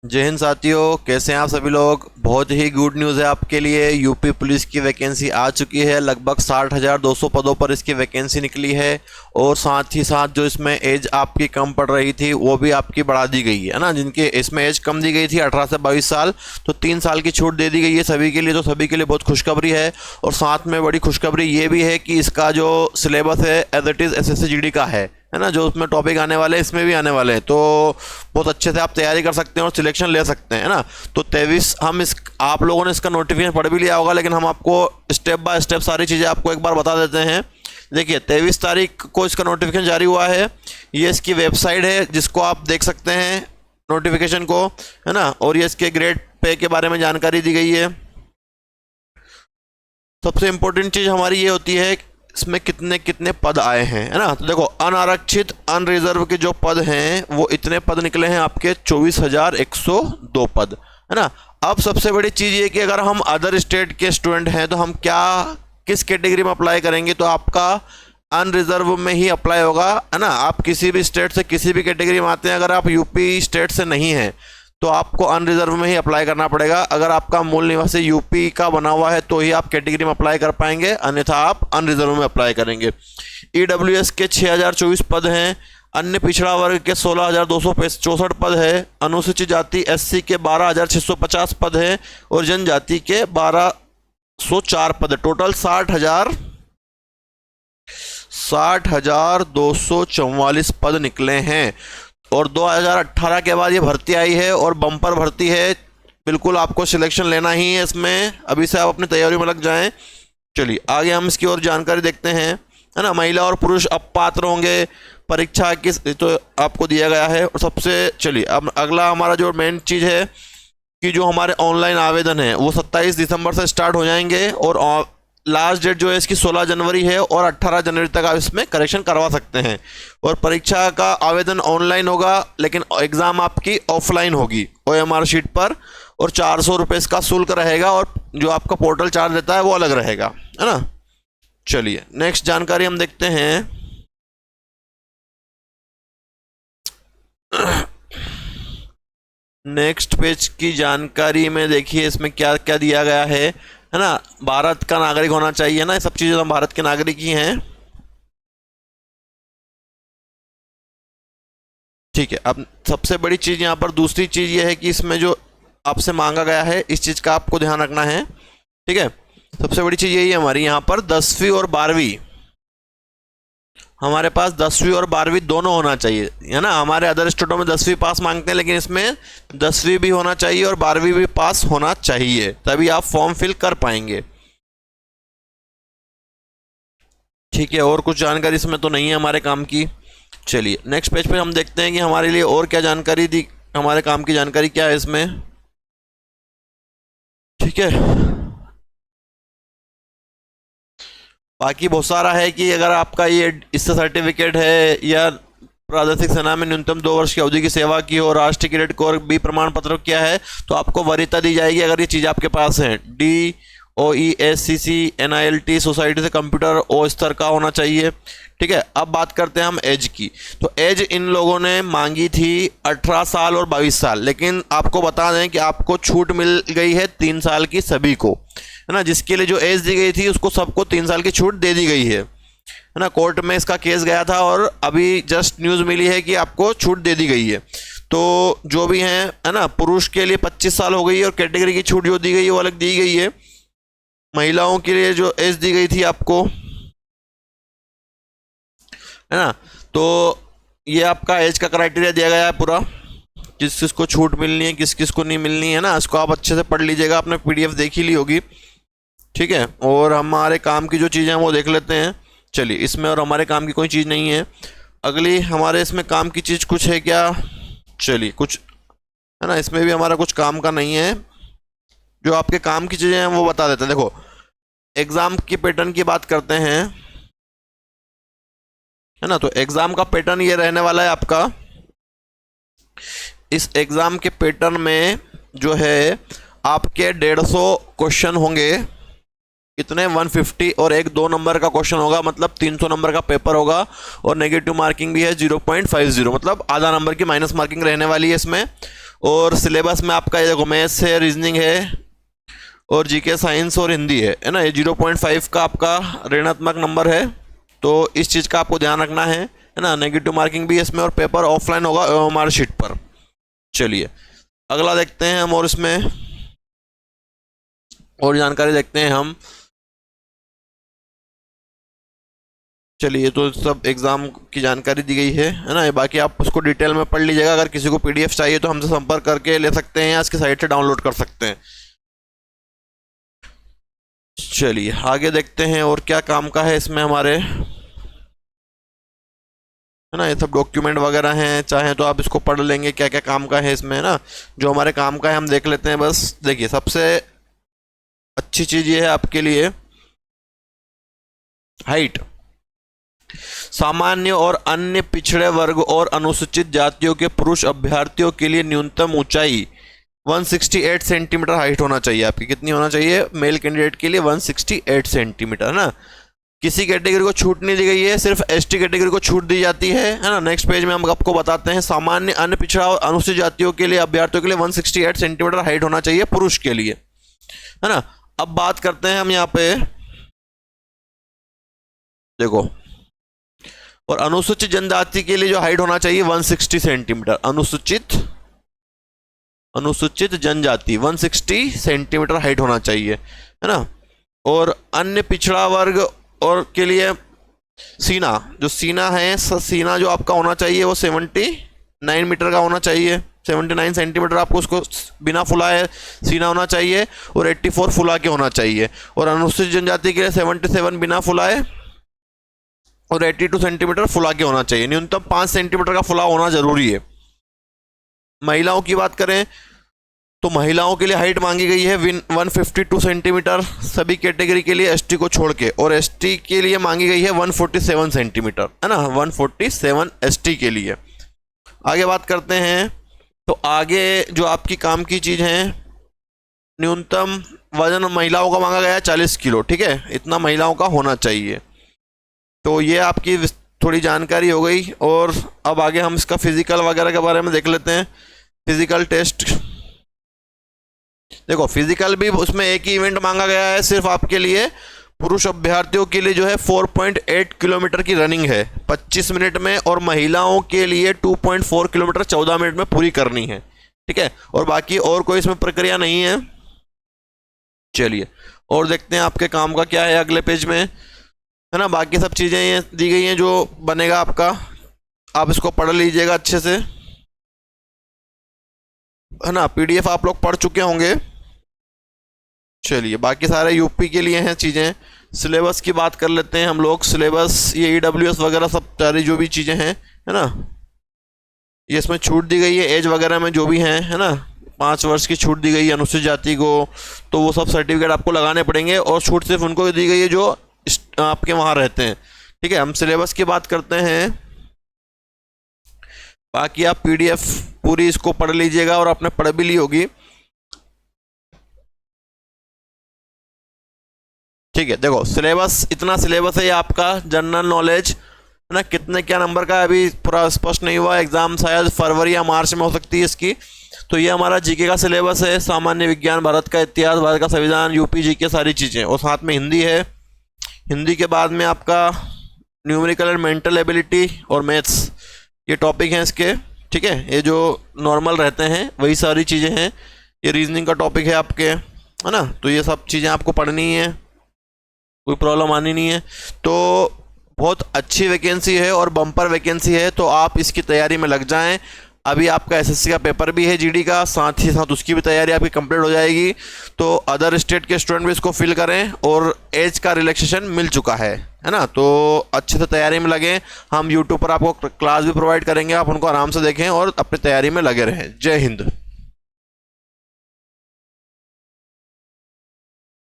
जय हिंद साथियों, कैसे हैं आप सभी लोग। बहुत ही गुड न्यूज़ है आपके लिए। यूपी पुलिस की वैकेंसी आ चुकी है। लगभग 60,200 पदों पर इसकी वैकेंसी निकली है। और साथ ही साथ जो इसमें एज आपकी कम पड़ रही थी वो भी आपकी बढ़ा दी गई है ना। जिनके इसमें एज कम दी गई थी 18 से 22 साल, तो 3 साल की छूट दे दी गई है सभी के लिए। तो सभी के लिए बहुत खुशखबरी है। और साथ में बड़ी खुशखबरी ये भी है कि इसका जो सिलेबस है as it is SSC GD का है ना। जो उसमें टॉपिक आने वाले हैं इसमें भी आने वाले हैं। तो बहुत अच्छे से आप तैयारी कर सकते हैं और सिलेक्शन ले सकते हैं, है ना। तो 23 हम इस आप लोगों ने इसका नोटिफिकेशन पढ़ भी लिया होगा, लेकिन हम आपको स्टेप बाय स्टेप सारी चीज़ें आपको एक बार बता देते हैं। देखिए, 23 तारीख को इसका नोटिफिकेशन जारी हुआ है। ये इसकी वेबसाइट है जिसको आप देख सकते हैं नोटिफिकेशन को, है ना। और ये इसके ग्रेड पे के बारे में जानकारी दी गई है। सबसे इम्पोर्टेंट चीज़ हमारी ये होती है इसमें कितने कितने पद आए हैं, है ना। तो देखो, अनारक्षित अनरिजर्व के जो पद हैं वो इतने पद निकले हैं आपके 24,102 पद, है ना। अब सबसे बड़ी चीज़ ये कि अगर हम अदर स्टेट के स्टूडेंट हैं तो हम क्या किस कैटेगरी में अप्लाई करेंगे, तो आपका अनरिजर्व में ही अप्लाई होगा, है ना। आप किसी भी स्टेट से किसी भी कैटेगरी में आते हैं, अगर आप यूपी स्टेट से नहीं हैं तो आपको अनरिजर्व में ही अप्लाई करना पड़ेगा। अगर आपका मूल निवासी यूपी का बना हुआ है तो ही आप कैटेगरी में अप्लाई कर पाएंगे, अन्यथा आप अनरिजर्व में अप्लाई करेंगे। EWS के 6,024 पद हैं। अन्य पिछड़ा वर्ग के 16,264 पद है। अनुसूचित जाति SC के 12,650 पद हैं। और जनजाति के 1,204 पद है। टोटल 60,244 पद निकले हैं। और 2018 के बाद ये भर्ती आई है और बम्पर भर्ती है। बिल्कुल आपको सिलेक्शन लेना ही है इसमें। अभी से आप अपनी तैयारी में लग जाएं। चलिए आगे हम इसकी और जानकारी देखते हैं, है ना। महिला और पुरुष अब पात्र होंगे। परीक्षा किस तो आपको दिया गया है। और सबसे चलिए अब अगला हमारा जो मेन चीज़ है कि जो हमारे ऑनलाइन आवेदन है वो 27 दिसंबर से स्टार्ट हो जाएंगे। और लास्ट डेट जो है इसकी 16 जनवरी है और 18 जनवरी तक आप इसमें करेक्शन करवा सकते हैं। और परीक्षा का आवेदन ऑनलाइन होगा, लेकिन एग्ज़ाम आपकी ऑफलाइन होगी OMR शीट पर। और 400 रुपये इसका शुल्क रहेगा। और जो आपका पोर्टल चार्ज देता है वो अलग रहेगा, है ना। चलिए नेक्स्ट जानकारी हम देखते हैं। नेक्स्ट पेज की जानकारी में देखिए इसमें क्या क्या दिया गया है ना। भारत का नागरिक होना चाहिए ना। ये सब चीज़ें तो भारत के नागरिक ही हैं। ठीक है, अब सबसे बड़ी चीज़ यहाँ पर दूसरी चीज़ ये है कि इसमें जो आपसे मांगा गया है इस चीज़ का आपको ध्यान रखना है। ठीक है, सबसे बड़ी चीज़ यही है हमारी यहाँ पर 10वीं और 12वीं। हमारे पास 10वीं और 12वीं दोनों होना चाहिए, है ना। हमारे अदर स्टेटों में 10वीं पास मांगते हैं, लेकिन इसमें 10वीं भी होना चाहिए और 12वीं भी पास होना चाहिए, तभी आप फॉर्म फिल कर पाएंगे। ठीक है, और कुछ जानकारी इसमें तो नहीं है हमारे काम की। चलिए नेक्स्ट पेज पे हम देखते हैं कि हमारे लिए और क्या जानकारी दी, हमारे काम की जानकारी क्या है इसमें। ठीक है, बाकी बहुत सारा है कि अगर आपका ये इससे सर्टिफिकेट है या प्रादेशिक सेना में न्यूनतम 2 वर्ष की अवधि की सेवा की हो, राष्ट्रीय क्रेडिट कोर बी प्रमाण पत्र क्या है, तो आपको वरीयता दी जाएगी अगर ये चीज़ आपके पास है। DOESCC NILT सोसाइटी से कंप्यूटर O स्तर का होना चाहिए। ठीक है, अब बात करते हैं हम एज की। तो एज इन लोगों ने मांगी थी 18 साल और 22 साल, लेकिन आपको बता दें कि आपको छूट मिल गई है 3 साल की सभी को, है ना। जिसके लिए जो एज दी गई थी उसको सबको 3 साल की छूट दे दी गई है ना। कोर्ट में इसका केस गया था और अभी जस्ट न्यूज़ मिली है कि आपको छूट दे दी गई है। तो जो भी हैं, है ना, पुरुष के लिए 25 साल हो गई है और कैटेगरी की छूट जो दी गई है वो अलग दी गई है। महिलाओं के लिए जो एज दी गई थी आपको, है ना, तो ये आपका एज का क्राइटेरिया दिया गया है पूरा, किस किस को छूट मिलनी है किस किस को नहीं मिलनी है ना। इसको आप अच्छे से पढ़ लीजिएगा, आपने PDF देख ही ली होगी। ठीक है, और हमारे काम की जो चीज़ें हैं वो देख लेते हैं। चलिए, इसमें और हमारे काम की कोई चीज़ नहीं है। अगली हमारे इसमें काम की चीज़ कुछ है क्या? चलिए कुछ, है ना, इसमें भी हमारा कुछ काम का नहीं है। जो आपके काम की चीज़ें हैं वो बता देते हैं। देखो, एग्ज़ाम की पैटर्न की बात करते हैं, है ना। तो एग्ज़ाम का पैटर्न ये रहने वाला है आपका। इस एग्ज़ाम के पैटर्न में जो है आपके 150 क्वेश्चन होंगे। कितने 150 और एक 2 नंबर का क्वेश्चन होगा, मतलब 300 नंबर का पेपर होगा और नेगेटिव मार्किंग भी है 0.50, मतलब आधा नंबर की माइनस मार्किंग रहने वाली है इसमें। और सिलेबस में आपका ये देखो मैथ्स है, रीजनिंग है और जीके साइंस और हिंदी है ना। ये 0.5 का आपका ऋणात्मक नंबर है, तो इस चीज़ का आपको ध्यान रखना है ना। नेगेटिव मार्किंग भी है इसमें और पेपर ऑफलाइन होगा OMR शीट पर। चलिए अगला देखते हैं हम, और इसमें और जानकारी देखते हैं हम। चलिए तो सब एग्जाम की जानकारी दी गई है ना। बाकी आप उसको डिटेल में पढ़ लीजिएगा। अगर किसी को PDF चाहिए तो हमसे संपर्क करके ले सकते हैं या इसकी साइट से डाउनलोड कर सकते हैं। चलिए आगे देखते हैं और क्या काम का है इसमें हमारे, है ना। ये सब डॉक्यूमेंट वगैरह हैं, चाहे तो आप इसको पढ़ लेंगे क्या क्या काम का है इसमें, है ना। जो हमारे काम का है हम देख लेते हैं बस। देखिए सबसे अच्छी चीज़ ये है आपके लिए, हाइट। सामान्य और अन्य पिछड़े वर्ग और अनुसूचित जातियों के पुरुष अभ्यर्थियों के लिए न्यूनतम ऊंचाई 168 सेंटीमीटर हाइट होना चाहिए आपकी। कितनी होना चाहिए मेल कैंडिडेट के लिए? 168 सेंटीमीटर, है ना। किसी कैटेगरी को छूट नहीं दी गई है, सिर्फ ST कैटेगरी को छूट दी जाती है ना। नेक्स्ट पेज में हम आपको बताते हैं। सामान्य, अन्य पिछड़ा और अनुसूचित जातियों के लिए अभ्यर्थियों के लिए 168 सेंटीमीटर हाइट होना चाहिए पुरुष के लिए, है ना। अब बात करते हैं हम यहाँ पे, देखो, और अनुसूचित जनजाति के लिए जो हाइट होना चाहिए 160 सेंटीमीटर। अनुसूचित जनजाति 160 सेंटीमीटर हाइट होना चाहिए, है ना। और अन्य पिछड़ा वर्ग और के लिए सीना, जो सीना है, सीना जो आपका होना चाहिए वो 79 मीटर का होना चाहिए। 79 सेंटीमीटर आपको उसको बिना फुलाए सीना होना चाहिए और 84 फुला के होना चाहिए। और अनुसूचित जनजाति के लिए 77 बिना फुलाए और 82 सेंटीमीटर फुला के होना चाहिए। न्यूनतम 5 सेंटीमीटर का फुला होना जरूरी है। महिलाओं की बात करें तो महिलाओं के लिए हाइट मांगी गई है 152 सेंटीमीटर सभी कैटेगरी के लिए ST को छोड़ के, और ST के लिए मांगी गई है 147 सेंटीमीटर, है ना। 147 ST के लिए। आगे बात करते हैं तो आगे जो आपकी काम की चीज़ है, न्यूनतम वजन महिलाओं का मांगा गया है 40 किलो, ठीक है, इतना महिलाओं का होना चाहिए। तो ये आपकी थोड़ी जानकारी हो गई। और अब आगे हम इसका फिजिकल वगैरह के बारे में देख लेते हैं। फिजिकल टेस्ट, देखो फिजिकल भी उसमें एक ही इवेंट मांगा गया है सिर्फ आपके लिए। पुरुष अभ्यर्थियों के लिए जो है 4.8 किलोमीटर की रनिंग है 25 मिनट में, और महिलाओं के लिए 2.4 किलोमीटर 14 मिनट में पूरी करनी है, ठीक है। और बाकी और कोई इसमें प्रक्रिया नहीं है। चलिए और देखते हैं आपके काम का क्या है अगले पेज में, है ना। बाकी सब चीज़ें ये दी गई हैं जो बनेगा आपका, आप इसको पढ़ लीजिएगा अच्छे से, है ना। PDF आप लोग पढ़ चुके होंगे। चलिए बाकी सारे UP के लिए हैं चीज़ें। सिलेबस की बात कर लेते हैं हम लोग। सिलेबस ये EWS वगैरह सब सारी जो भी चीज़ें हैं, है ना, ये इसमें छूट दी गई है एज वगैरह में जो भी हैं, है ना। 5 वर्ष की छूट दी गई है अनुसूचित जाति को, तो वो सब सर्टिफिकेट आपको लगाने पड़ेंगे, और छूट सिर्फ उनको दी गई है जो आपके वहाँ रहते हैं, ठीक है। हम सिलेबस की बात करते हैं। बाकी आप PDF पूरी इसको पढ़ लीजिएगा और आपने पढ़ भी ली होगी, ठीक है। देखो सिलेबस, इतना सिलेबस है ये आपका जनरल नॉलेज, है ना। कितने क्या नंबर का अभी पूरा स्पष्ट नहीं हुआ, एग्जाम शायद फरवरी या मार्च में हो सकती है इसकी। तो ये हमारा GK का सिलेबस है, सामान्य विज्ञान, भारत का इतिहास, भारत का संविधान, UP GK सारी चीज़ें, और साथ में हिंदी है। हिंदी के बाद में आपका न्यूमेरिकल एंड मेंटल एबिलिटी और मैथ्स, ये टॉपिक हैं इसके, ठीक है। ये जो नॉर्मल रहते हैं वही सारी चीज़ें हैं। ये रीजनिंग का टॉपिक है आपके, है ना। तो ये सब चीज़ें आपको पढ़नी है, कोई प्रॉब्लम आनी नहीं है। तो बहुत अच्छी वैकेंसी है और बम्पर वैकेंसी है, तो आप इसकी तैयारी में लग जाएं। अभी आपका SSC का पेपर भी है GD का, साथ ही साथ उसकी भी तैयारी आपकी कंप्लीट हो जाएगी। तो अदर स्टेट के स्टूडेंट भी इसको फिल करें, और एज का रिलैक्सेशन मिल चुका है ना। तो अच्छे से तैयारी में लगें। हम YouTube पर आपको क्लास भी प्रोवाइड करेंगे, आप उनको आराम से देखें और अपनी तैयारी में लगे रहें। जय हिंद।